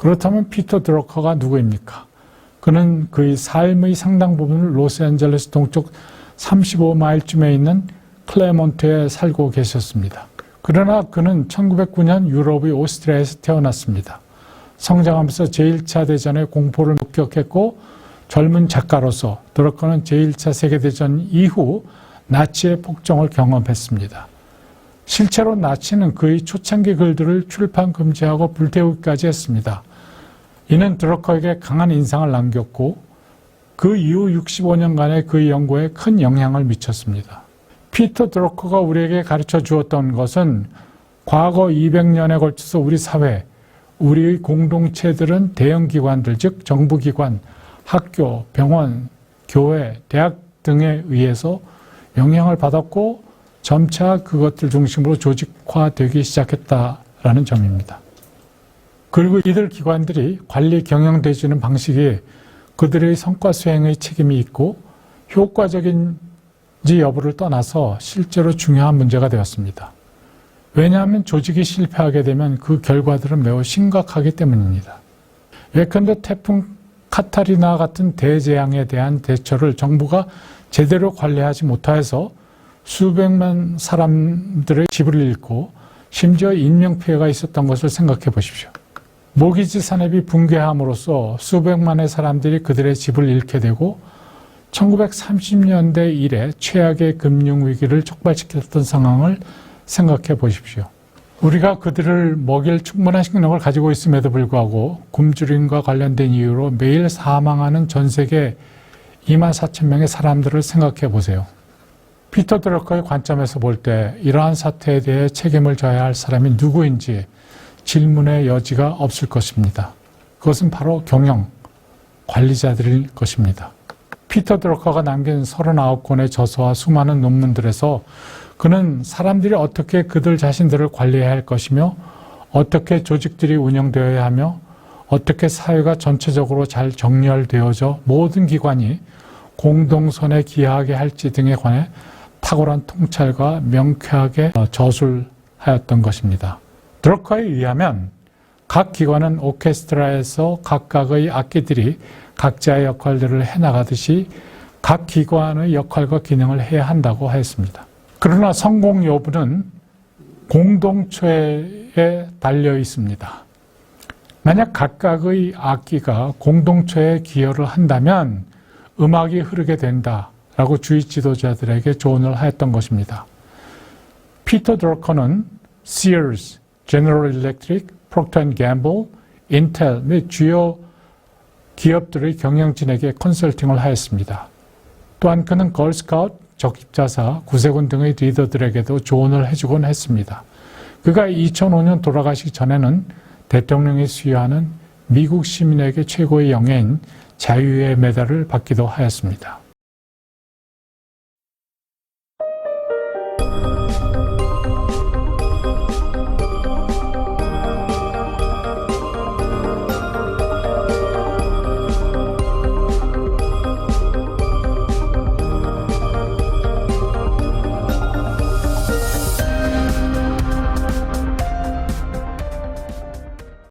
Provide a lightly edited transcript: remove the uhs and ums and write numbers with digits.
그렇다면 피터 드러커가 누구입니까? 그는 그의 삶의 상당 부분을 로스앤젤레스 동쪽 35마일쯤에 있는 클레몬트에 살고 계셨습니다. 그러나 그는 1909년 유럽의 오스트리아에서 태어났습니다. 성장하면서 제1차 대전의 공포를 목격했고 젊은 작가로서 드러커는 제1차 세계대전 이후 나치의 폭정을 경험했습니다. 실제로 나치는 그의 초창기 글들을 출판 금지하고 불태우기까지 했습니다. 이는 드러커에게 강한 인상을 남겼고 그 이후 65년간의 그의 연구에 큰 영향을 미쳤습니다. 피터 드러커가 우리에게 가르쳐 주었던 것은 과거 200년에 걸쳐서 우리 사회, 우리의 공동체들은 대형 기관들, 즉 정부기관, 학교, 병원, 교회, 대학 등에 의해서 영향을 받았고 점차 그것들 중심으로 조직화되기 시작했다라는 점입니다. 그리고 이들 기관들이 관리 경영되지는 방식이 그들의 성과 수행의 책임이 있고 효과적인지 여부를 떠나서 실제로 중요한 문제가 되었습니다. 왜냐하면 조직이 실패하게 되면 그 결과들은 매우 심각하기 때문입니다. 예컨대 태풍 카타리나 같은 대재앙에 대한 대처를 정부가 제대로 관리하지 못해서 수백만 사람들의 집을 잃고 심지어 인명피해가 있었던 것을 생각해 보십시오. 모기지 산업이 붕괴함으로써 수백만의 사람들이 그들의 집을 잃게 되고 1930년대 이래 최악의 금융위기를 촉발시켰던 상황을 생각해 보십시오. 우리가 그들을 먹일 충분한 식량을 가지고 있음에도 불구하고 굶주림과 관련된 이유로 매일 사망하는 전 세계 24,000명의 사람들을 생각해 보세요. 피터 드러커의 관점에서 볼 때 이러한 사태에 대해 책임을 져야 할 사람이 누구인지 질문의 여지가 없을 것입니다. 그것은 바로 경영, 관리자들일 것입니다. 피터 드러커가 남긴 39권의 저서와 수많은 논문들에서 그는 사람들이 어떻게 그들 자신들을 관리해야 할 것이며 어떻게 조직들이 운영되어야 하며 어떻게 사회가 전체적으로 잘 정렬되어져 모든 기관이 공동선에 기하게 할지 등에 관해 탁월한 통찰과 명쾌하게 저술하였던 것입니다. 드러커에 의하면 각 기관은 오케스트라에서 각각의 악기들이 각자의 역할들을 해나가듯이 각 기관의 역할과 기능을 해야 한다고 하였습니다. 그러나 성공 여부는 공동체에 달려 있습니다. 만약 각각의 악기가 공동체에 기여를 한다면 음악이 흐르게 된다라고 주위 지도자들에게 조언을 하였던 것입니다. 피터 드러커는 Sears, General Electric, Procter & Gamble, 인텔 및 주요 기업들의 경영진에게 컨설팅을 하였습니다. 또한 그는 걸스카우트, 적십자사, 구세군 등의 리더들에게도 조언을 해주곤 했습니다. 그가 2005년 돌아가시기 전에는 대통령이 수여하는 미국 시민에게 최고의 영예인 자유의 메달을 받기도 하였습니다.